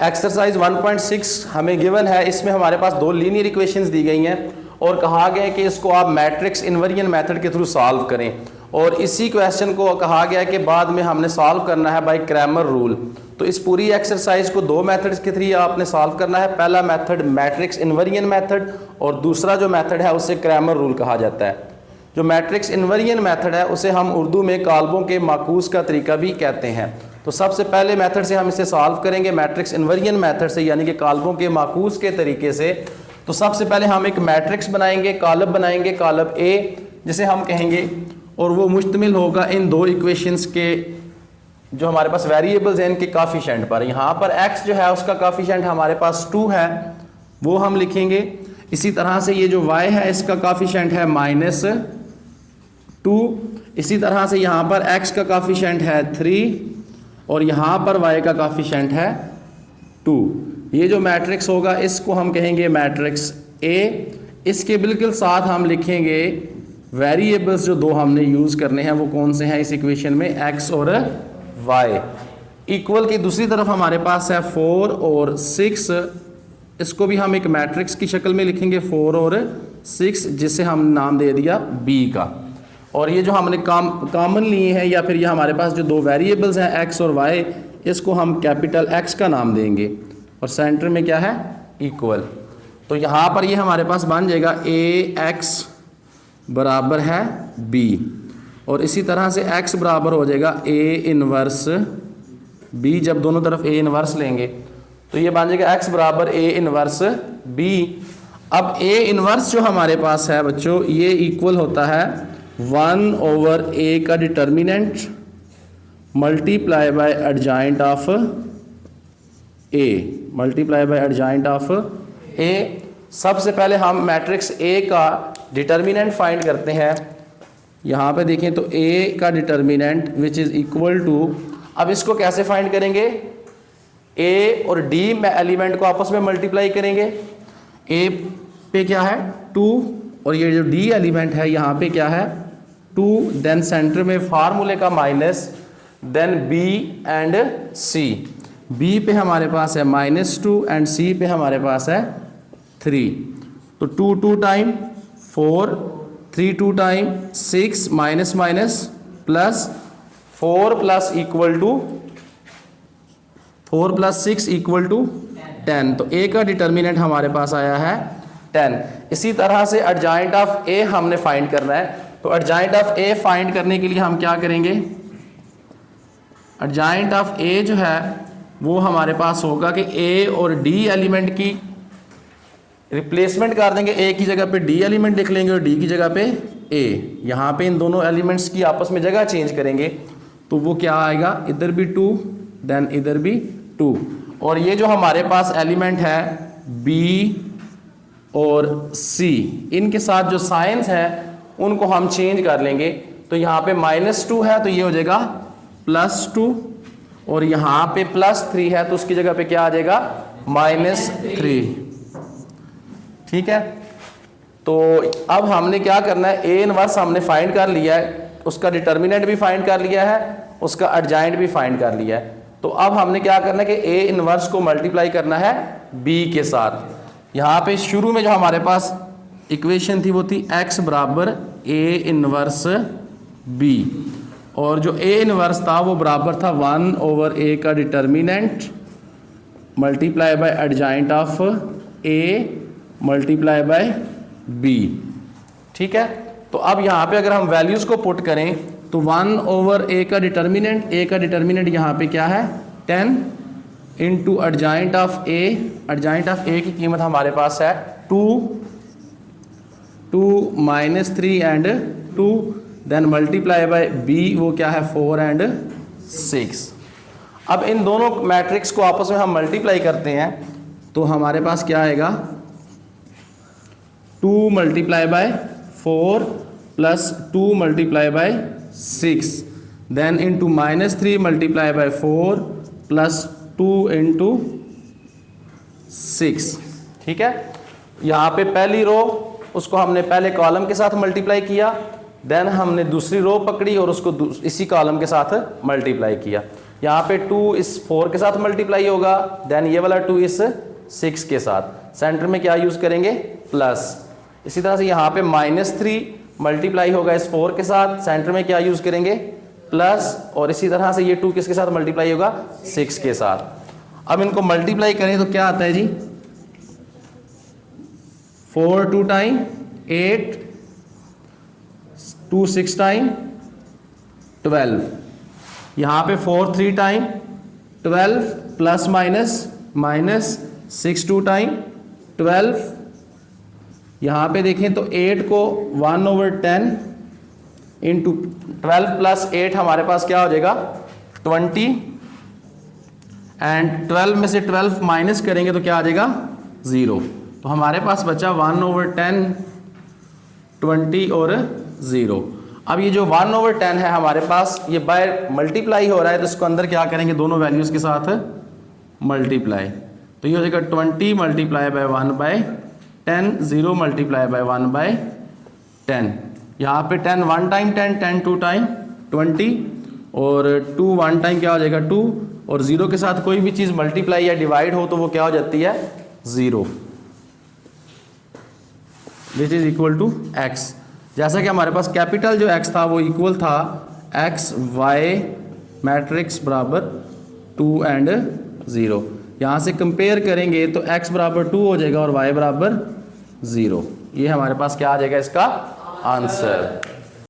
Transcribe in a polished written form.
Exercise 1.6 हमें given है, इसमें हमारे पास दो लीनियर इक्वेशंस दी गई हैं और कहा गया है कि इसको आप मैट्रिक्स इन्वर्जन मेथड के थ्रू सॉल्व करें। और इसी क्वेश्चन को कहा गया है कि बाद में हमने सॉल्व करना है बाय क्रैमर रूल। तो इस पूरी एक्सरसाइज को दो मेथड्स के थ्रू आपने सॉल्व करना है। पहला मेथड मैट्रिक्स इन्वर्जन मेथड और दूसरा जो मेथड है उसे क्रैमर रूल कहा जाता है। जो मैट्रिक्स इन्वर्जन मेथड है उसे हम उर्दू में काल्बों के माकूस का तरीका भी कहते हैं। तो सबसे पहले मेथड से हम इसे सॉल्व करेंगे, मैट्रिक्स इन्वर्जन मेथड से, यानी कि काल्बों के माकूस के तरीके से। तो सबसे पहले हम एक मैट्रिक्स बनाएंगे, कालब बनाएंगे, कालब ए जिसे हम कहेंगे, और वो मुश्तमिल होगा इन दो इक्वेशंस के जो हमारे पास वेरिएबल्स हैं इनके काफिशेंट पर। यहाँ पर x जो है उसका काफिशेंट हमारे पास 2 है, वो हम लिखेंगे। इसी तरह से ये जो y है इसका काफिशेंट है -2। इसी तरह से यहाँ पर x का काफिशेंट है 3 और यहाँ पर y का काफिशेंट है 2। ये जो मैट्रिक्स होगा इसको हम कहेंगे मैट्रिक्स A। इसके बिल्कुल साथ हम लिखेंगे वेरिएबल्स जो दो हमने यूज़ करने हैं वो कौन से हैं इस इक्वेशन में, x और y। इक्वल की दूसरी तरफ हमारे पास है 4 और 6, इसको भी हम एक मैट्रिक्स की शक्ल में लिखेंगे 4 और 6, जिसे हम नाम दे दिया b का। और ये जो हमने कॉमन लिए हैं या फिर ये हमारे पास जो दो वेरिएबल्स हैं x और y, इसको हम कैपिटल X का नाम देंगे और सेंटर में क्या है, इक्वल। तो यहाँ पर ये हमारे पास बन जाएगा ax बराबर है b, और इसी तरह से x बराबर हो जाएगा a इनवर्स b। जब दोनों तरफ a इनवर्स लेंगे तो ये बन जाएगा x बराबर a इनवर्स b। अब a इनवर्स जो हमारे पास है बच्चों, ये इक्वल होता है 1/a का determinant multiply by adjoint of a, multiply by adjoint of a। सबसे पहले हम मैट्रिक्स A का डिटर्मिनेंट फाइंड करते हैं। यहाँ पे देखें तो A का determinant which is equal to, अब इसको कैसे फाइंड करेंगे, A और D में एलिमेंट को आपस में मल्टीप्लाई करेंगे। A पे क्या है 2 और ये जो D एलिमेंट है यहाँ पे क्या है 2, देन सेंटर में फार्मूले का minus, then B and C। B पे हमारे पास है -2 एंड C पे हमारे पास है 3। तो 2 time 4, 3 time 6 minus minus plus 4 plus equal to 4 + 6 equal to 10। तो A का डिटर्मिनेंट हमारे पास आया है 10। इसी तरह से एडजॉइंट ऑफ A हमने फाइंड करना है। तो एडजॉइंट ऑफ A फाइंड करने के लिए हम क्या करेंगे, एडजॉइंट ऑफ A जो है वो हमारे पास होगा कि A और D एलिमेंट की रिप्लेसमेंट कर देंगे। A की जगह पे D एलिमेंट लिख लेंगे और D की जगह पे A। यहाँ पे इन दोनों एलिमेंट्स की आपस में जगह चेंज करेंगे तो वो क्या आएगा, इधर भी 2 देन इधर भी 2। और ये जो हमारे पास एलिमेंट है B और C, इनके साथ जो साइंस है उनको हम चेंज कर लेंगे। तो यहाँ पे -2 है तो ये हो जाएगा +2, और यहाँ पे +3 है तो उसकी जगह पे क्या आ जाएगा -3। ठीक है, तो अब हमने क्या करना है, A इनवर्स हमने फाइंड कर लिया है, उसका डिटर्मिनेंट भी फाइंड कर लिया है, उसका एडजॉइंट भी फाइंड कर लिया है। तो अब हमने क्या करना है कि A इनवर्स को मल्टीप्लाई करना है B के साथ। यहाँ पे शुरू में जो हमारे पास इक्वेशन थी वो थी x बराबर A इनवर्स B, और जो A इनवर्स था वो बराबर था 1/a का determinant multiply by adjoint of A multiply by B। ठीक है, तो अब यहाँ पे अगर हम वैल्यूज़ को पुट करें तो 1/a का डिटर्मिनेंट, A का डिटर्मिनेंट यहाँ पे क्या है 10 into adjoint of A। Adjoint of A की कीमत हमारे पास है 2 -3 and 2, then multiply by B वो क्या है 4 एंड 6। अब इन दोनों मैट्रिक्स को आपस में हम मल्टीप्लाई करते हैं तो हमारे पास क्या आएगा 2 × 4 प्लस 2 × 6, देन इंटू -3 × 4 प्लस 2 × 6। ठीक है, यहाँ पे पहली रो उसको हमने पहले कॉलम के साथ मल्टीप्लाई किया, देन हमने दूसरी रो पकड़ी और उसको इसी कॉलम के साथ मल्टीप्लाई किया। यहाँ पे 2 इस 4 के साथ मल्टीप्लाई होगा, देन ये वाला 2 इस 6 के साथ। सेंटर में क्या यूज़ करेंगे, प्लस। इसी तरह से यहाँ पे -3 मल्टीप्लाई होगा इस 4 के साथ, सेंटर में क्या यूज़ करेंगे, प्लस। और इसी तरह से ये 2 किसके साथ मल्टीप्लाई होगा, 6 के साथ। अब इनको मल्टीप्लाई करें तो क्या आता है जी, 4 2 टाइम 8, 2 6 टाइम 12, यहाँ पे 4 3 टाइम 12 प्लस माइनस 6 2 टाइम 12। यहाँ पे देखें तो 8 को 1/10 इंटू 12 प्लस 8 हमारे पास क्या हो जाएगा 20, एंड 12 में से 12 माइनस करेंगे तो क्या आ जाएगा 0। तो हमारे पास बचा 1/10, 20 और 0। अब ये जो 1/10 है हमारे पास, ये बाय मल्टीप्लाई हो रहा है, तो इसको अंदर क्या करेंगे, दोनों वैल्यूज़ के साथ मल्टीप्लाई। तो ये हो जाएगा 20 मल्टीप्लाई बाय 1/10, 0 मल्टीप्लाई बाय 1/10। यहाँ पे 10 1 टाइम 10, 10 2 टाइम 20, और 2 1 टाइम क्या हो जाएगा 2, और 0 के साथ कोई भी चीज़ मल्टीप्लाई या डिवाइड हो तो वो क्या हो जाती है 0, which is equal to x। जैसा कि हमारे पास कैपिटल जो x था वो इक्वल था x y मैट्रिक्स बराबर 2 and 0। यहाँ से कंपेयर करेंगे तो x बराबर 2 हो जाएगा और y बराबर 0। ये हमारे पास क्या आ जाएगा इसका आंसर।